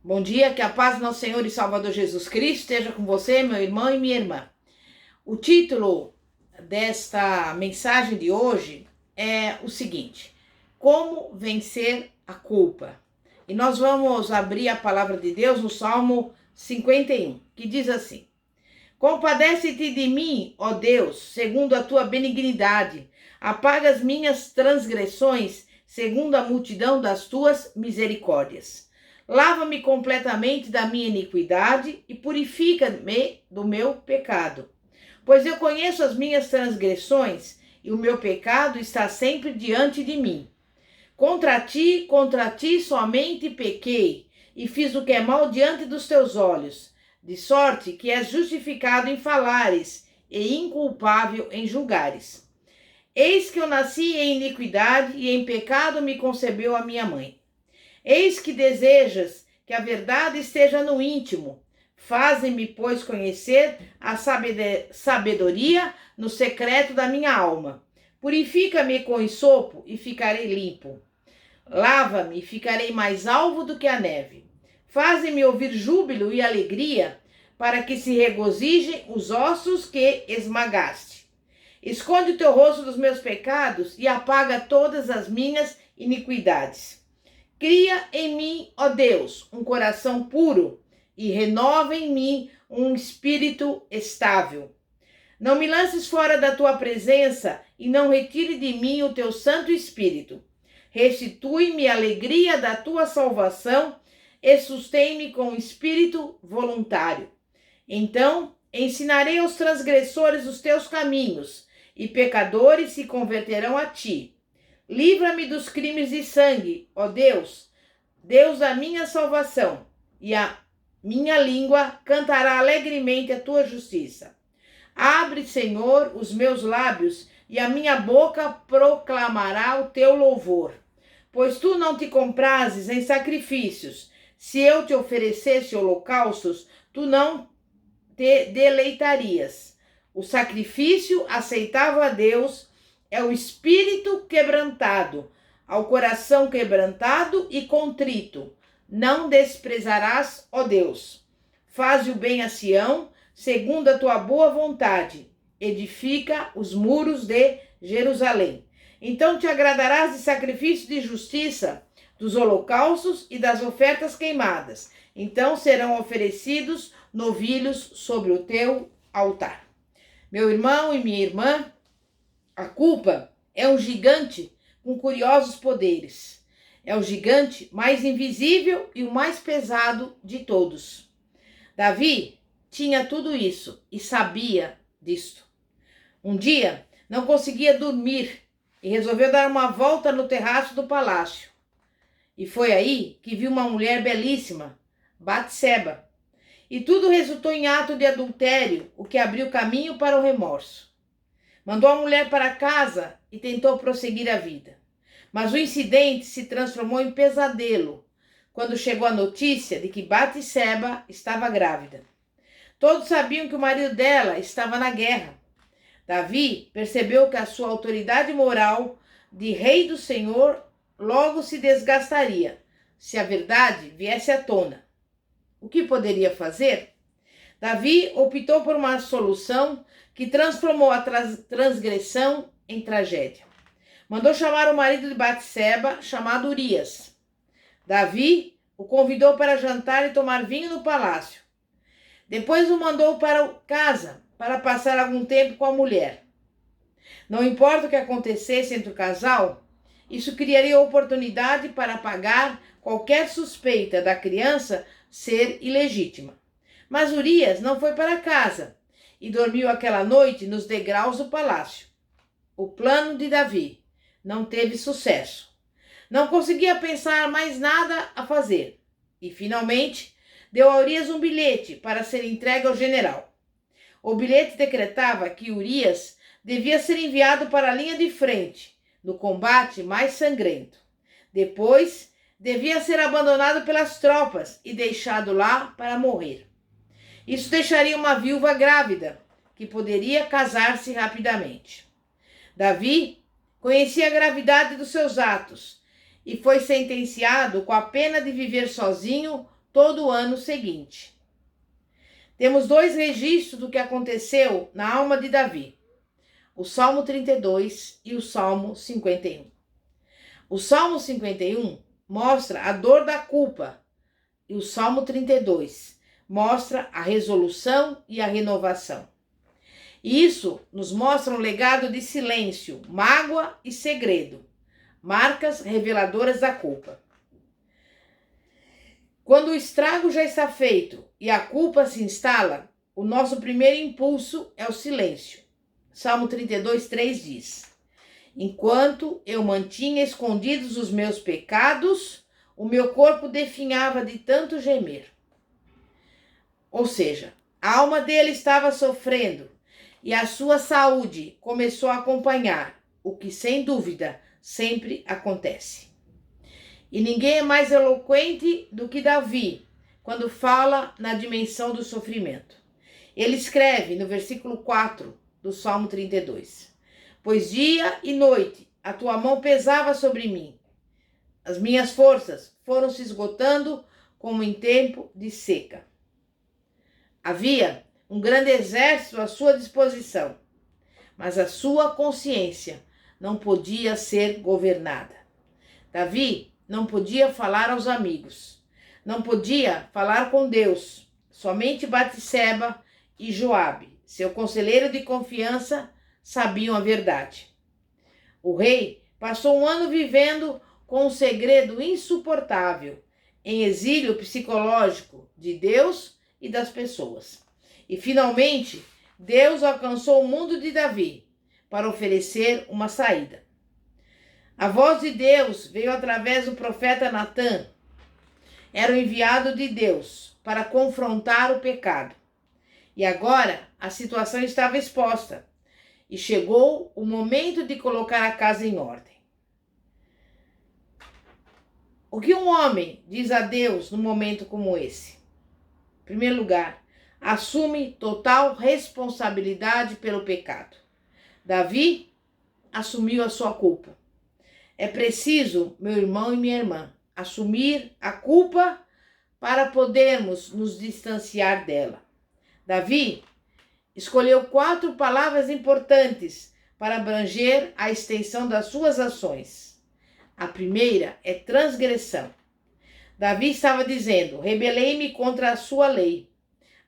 Bom dia, que a paz do nosso Senhor e Salvador Jesus Cristo esteja com você, meu irmão e minha irmã. O título desta mensagem de hoje é o seguinte: como vencer a culpa? E nós vamos abrir a palavra de Deus no Salmo 51, que diz assim: Compadece-te de mim, ó Deus, segundo a tua benignidade, apaga as minhas transgressões, segundo a multidão das tuas misericórdias. Lava-me completamente da minha iniquidade e purifica-me do meu pecado. Pois eu conheço as minhas transgressões e o meu pecado está sempre diante de mim. Contra ti somente pequei e fiz o que é mal diante dos teus olhos, de sorte que és justificado em falares e inculpável em julgares. Eis que eu nasci em iniquidade e em pecado me concebeu a minha mãe. Eis que desejas que a verdade esteja no íntimo. Faze-me, pois, conhecer a sabedoria no secreto da minha alma. Purifica-me com hisopo e ficarei limpo. Lava-me e ficarei mais alvo do que a neve. Faze-me ouvir júbilo e alegria, para que se regozijem os ossos que esmagaste. Esconde o teu rosto dos meus pecados e apaga todas as minhas iniquidades. Cria em mim, ó Deus, um coração puro e renova em mim um espírito estável. Não me lances fora da tua presença e não retire de mim o teu Santo Espírito. Restitui-me a alegria da tua salvação e sustém-me com espírito voluntário. Então ensinarei aos transgressores os teus caminhos e pecadores se converterão a ti. Livra-me dos crimes de sangue, ó Deus, Deus da minha salvação, e a minha língua cantará alegremente a tua justiça. Abre, Senhor, os meus lábios, e a minha boca proclamará o teu louvor. Pois tu não te comprases em sacrifícios. Se eu te oferecesse holocaustos, tu não te deleitarias. O sacrifício aceitável a Deus é o espírito quebrantado, ao coração quebrantado e contrito. Não desprezarás, ó Deus. Faze o bem a Sião, segundo a tua boa vontade. Edifica os muros de Jerusalém. Então te agradarás de sacrifício de justiça, dos holocaustos e das ofertas queimadas. Então serão oferecidos novilhos sobre o teu altar. Meu irmão e minha irmã, a culpa é um gigante com curiosos poderes. É o gigante mais invisível e o mais pesado de todos. Davi tinha tudo isso e sabia disto. Um dia, não conseguia dormir e resolveu dar uma volta no terraço do palácio. E foi aí que viu uma mulher belíssima, Batseba. E tudo resultou em ato de adultério, o que abriu caminho para o remorso. Mandou a mulher para casa e tentou prosseguir a vida. Mas o incidente se transformou em pesadelo quando chegou a notícia de que Batseba estava grávida. Todos sabiam que o marido dela estava na guerra. Davi percebeu que a sua autoridade moral de rei do Senhor logo se desgastaria se a verdade viesse à tona. O que poderia fazer? Davi optou por uma solução que transformou a transgressão em tragédia. Mandou chamar o marido de Batseba, chamado Urias. Davi o convidou para jantar e tomar vinho no palácio. Depois o mandou para casa para passar algum tempo com a mulher. Não importa o que acontecesse entre o casal, isso criaria oportunidade para apagar qualquer suspeita da criança ser ilegítima. Mas Urias não foi para casa e dormiu aquela noite nos degraus do palácio. O plano de Davi não teve sucesso. Não conseguia pensar mais nada a fazer. E, finalmente, deu a Urias um bilhete para ser entregue ao general. O bilhete decretava que Urias devia ser enviado para a linha de frente, no combate mais sangrento. Depois, devia ser abandonado pelas tropas e deixado lá para morrer. Isso deixaria uma viúva grávida, que poderia casar-se rapidamente. Davi conhecia a gravidade dos seus atos e foi sentenciado com a pena de viver sozinho todo o ano seguinte. Temos dois registros do que aconteceu na alma de Davi: o Salmo 32 e o Salmo 51. O Salmo 51 mostra a dor da culpa e o Salmo 32 mostra a resolução e a renovação. Isso nos mostra um legado de silêncio, mágoa e segredo, marcas reveladoras da culpa. Quando o estrago já está feito e a culpa se instala, o nosso primeiro impulso é o silêncio. Salmo 32, 3 diz: enquanto eu mantinha escondidos os meus pecados, o meu corpo definhava de tanto gemer. Ou seja, a alma dele estava sofrendo e a sua saúde começou a acompanhar, o que sem dúvida sempre acontece. E ninguém é mais eloquente do que Davi quando fala na dimensão do sofrimento. Ele escreve no versículo 4 do Salmo 32: pois dia e noite a tua mão pesava sobre mim. As minhas forças foram se esgotando como em tempo de seca. Havia um grande exército à sua disposição, mas a sua consciência não podia ser governada. Davi não podia falar aos amigos, não podia falar com Deus. Somente Batseba e Joabe, seu conselheiro de confiança, sabiam a verdade. O rei passou um ano vivendo com um segredo insuportável, em exílio psicológico de Deus e das pessoas. E finalmente, Deus alcançou o mundo de Davi para oferecer uma saída. A voz de Deus veio através do profeta Natã. Era o enviado de Deus para confrontar o pecado. E agora a situação estava exposta e chegou o momento de colocar a casa em ordem. O que um homem diz a Deus num momento como esse? Em primeiro lugar, assume total responsabilidade pelo pecado. Davi assumiu a sua culpa. É preciso, meu irmão e minha irmã, assumir a culpa para podermos nos distanciar dela. Davi escolheu 4 palavras importantes para abranger a extensão das suas ações. A primeira é transgressão. Davi estava dizendo: rebelei-me contra a sua lei.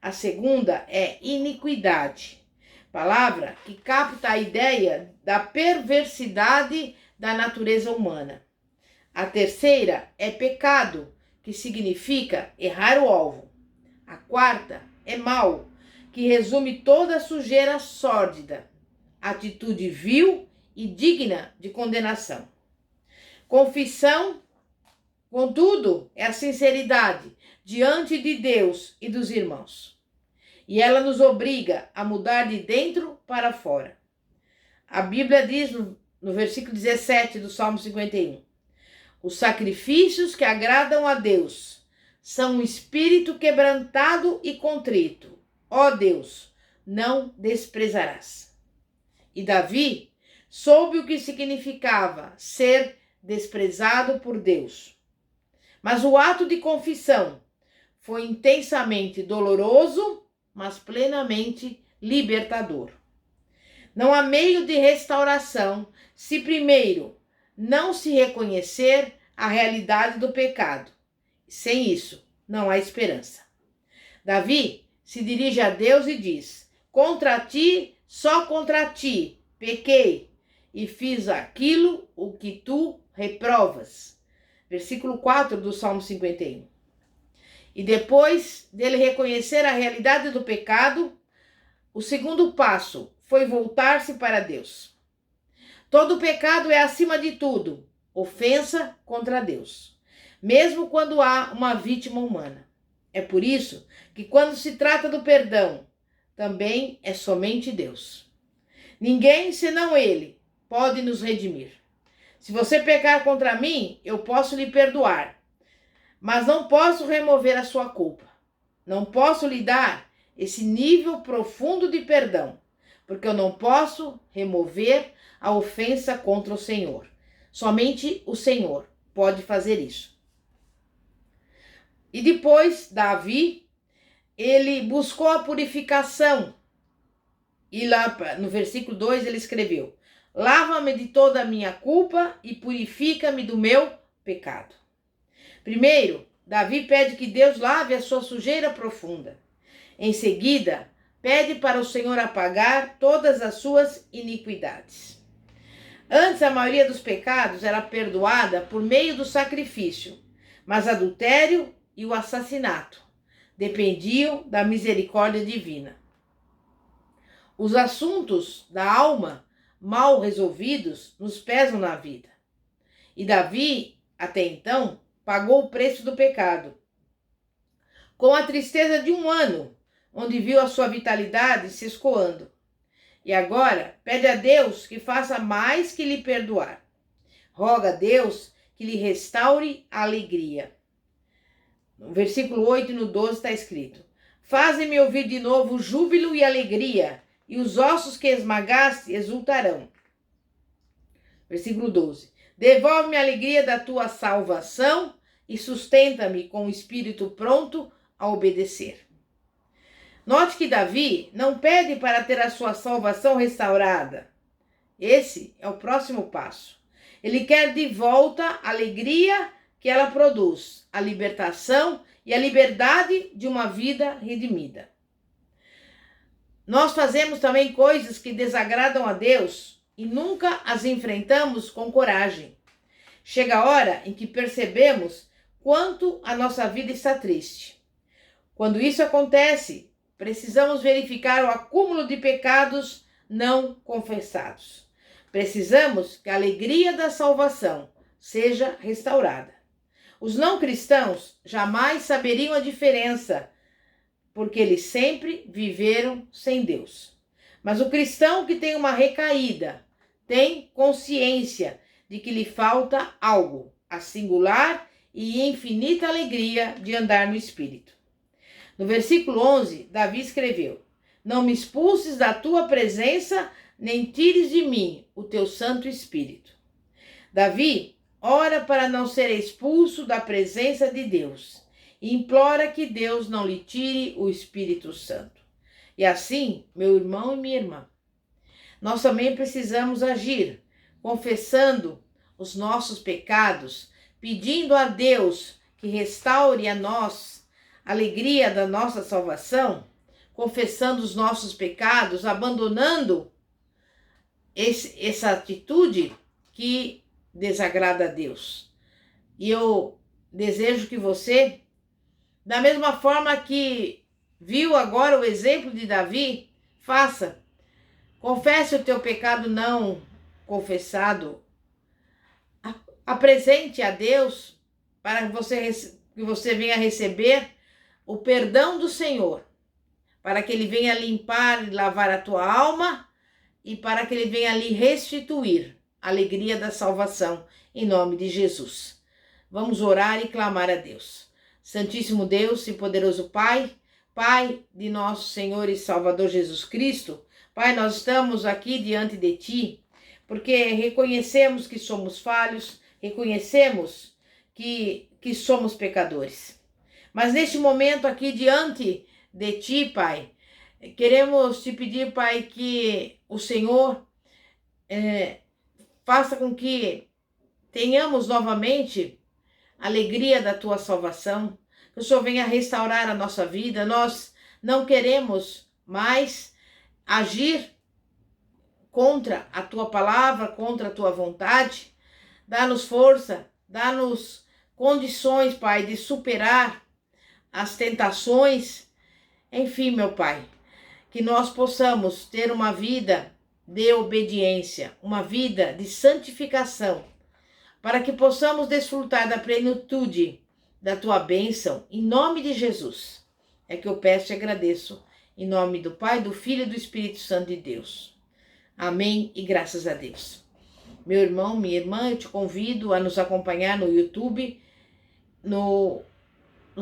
A segunda é iniquidade, palavra que capta a ideia da perversidade da natureza humana. A terceira é pecado, que significa errar o alvo. A quarta é mal, que resume toda a sujeira sórdida, atitude vil e digna de condenação. Confissão, contudo, é a sinceridade diante de Deus e dos irmãos. E ela nos obriga a mudar de dentro para fora. A Bíblia diz no versículo 17 do Salmo 51: os sacrifícios que agradam a Deus são um espírito quebrantado e contrito. Ó Deus, não desprezarás. E Davi soube o que significava ser desprezado por Deus. Mas o ato de confissão foi intensamente doloroso, mas plenamente libertador. Não há meio de restauração se primeiro não se reconhecer a realidade do pecado. Sem isso, não há esperança. Davi se dirige a Deus e diz: contra ti, só contra ti, pequei e fiz aquilo o que tu reprovas. Versículo 4 do Salmo 51. E depois dele reconhecer a realidade do pecado, o segundo passo foi voltar-se para Deus. Todo pecado é, acima de tudo, ofensa contra Deus, mesmo quando há uma vítima humana. É por isso que, quando se trata do perdão, também é somente Deus. Ninguém, senão Ele, pode nos redimir. Se você pecar contra mim, eu posso lhe perdoar, mas não posso remover a sua culpa. Não posso lhe dar esse nível profundo de perdão, porque eu não posso remover a ofensa contra o Senhor. Somente o Senhor pode fazer isso. E depois, Davi, ele buscou a purificação. E lá no versículo 2 ele escreveu: lava-me de toda a minha culpa e purifica-me do meu pecado. Primeiro, Davi pede que Deus lave a sua sujeira profunda. Em seguida, pede para o Senhor apagar todas as suas iniquidades. Antes, a maioria dos pecados era perdoada por meio do sacrifício, mas adultério e o assassinato dependiam da misericórdia divina. Os assuntos da alma mal resolvidos nos pesam na vida. E Davi, até então, pagou o preço do pecado. Com a tristeza de um ano, onde viu a sua vitalidade se escoando. E agora pede a Deus que faça mais que lhe perdoar. Roga a Deus que lhe restaure a alegria. No versículo 8 e no 12 está escrito: faze-me ouvir de novo júbilo e alegria, e os ossos que esmagaste exultarão. Versículo 12: devolve-me a alegria da tua salvação e sustenta-me com o espírito pronto a obedecer. Note que Davi não pede para ter a sua salvação restaurada. Esse é o próximo passo. Ele quer de volta a alegria que ela produz, a libertação e a liberdade de uma vida redimida. Nós fazemos também coisas que desagradam a Deus e nunca as enfrentamos com coragem. Chega a hora em que percebemos quanto a nossa vida está triste. Quando isso acontece, precisamos verificar o acúmulo de pecados não confessados. Precisamos que a alegria da salvação seja restaurada. Os não cristãos jamais saberiam a diferença, porque eles sempre viveram sem Deus. Mas o cristão que tem uma recaída tem consciência de que lhe falta algo, a singular e infinita alegria de andar no Espírito. No versículo 11, Davi escreveu: não me expulses da tua presença, nem tires de mim o teu Santo Espírito. Davi ora para não ser expulso da presença de Deus e implora que Deus não lhe tire o Espírito Santo. E assim, meu irmão e minha irmã, nós também precisamos agir, confessando os nossos pecados, pedindo a Deus que restaure a nós a alegria da nossa salvação, confessando os nossos pecados, abandonando essa atitude que desagrada a Deus. E eu desejo que você, da mesma forma que viu agora o exemplo de Davi, faça. Confesse o teu pecado não confessado. Apresente a Deus para que você venha receber o perdão do Senhor, para que Ele venha limpar e lavar a tua alma e para que Ele venha lhe restituir a alegria da salvação, em nome de Jesus. Vamos orar e clamar a Deus. Santíssimo Deus e poderoso Pai, Pai de nosso Senhor e Salvador Jesus Cristo, Pai, nós estamos aqui diante de Ti, porque reconhecemos que somos falhos, reconhecemos que somos pecadores. Mas neste momento aqui diante de Ti, Pai, queremos Te pedir, Pai, que o Senhor faça com que tenhamos novamente a alegria da Tua salvação, que o Senhor venha restaurar a nossa vida. Nós não queremos mais agir contra a Tua palavra, contra a Tua vontade. Dá-nos força, dá-nos condições, Pai, de superar as tentações. Enfim, meu Pai, que nós possamos ter uma vida de obediência, uma vida de santificação, para que possamos desfrutar da plenitude da Tua bênção, em nome de Jesus. É que eu peço e agradeço, em nome do Pai, do Filho e do Espírito Santo de Deus. Amém e graças a Deus. Meu irmão, minha irmã, eu te convido a nos acompanhar no YouTube, no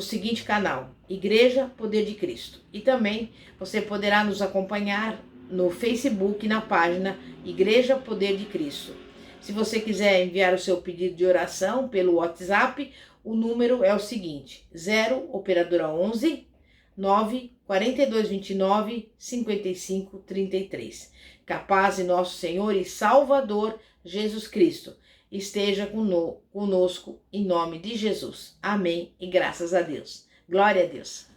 seguinte canal, Igreja Poder de Cristo. E também você poderá nos acompanhar no Facebook, na página Igreja Poder de Cristo. Se você quiser enviar o seu pedido de oração pelo WhatsApp, O número é o seguinte: 0 operadora 11 9 4229 5533. Que a paz de nosso Senhor e Salvador Jesus Cristo esteja conosco em nome de Jesus. Amém e graças a Deus. Glória a Deus.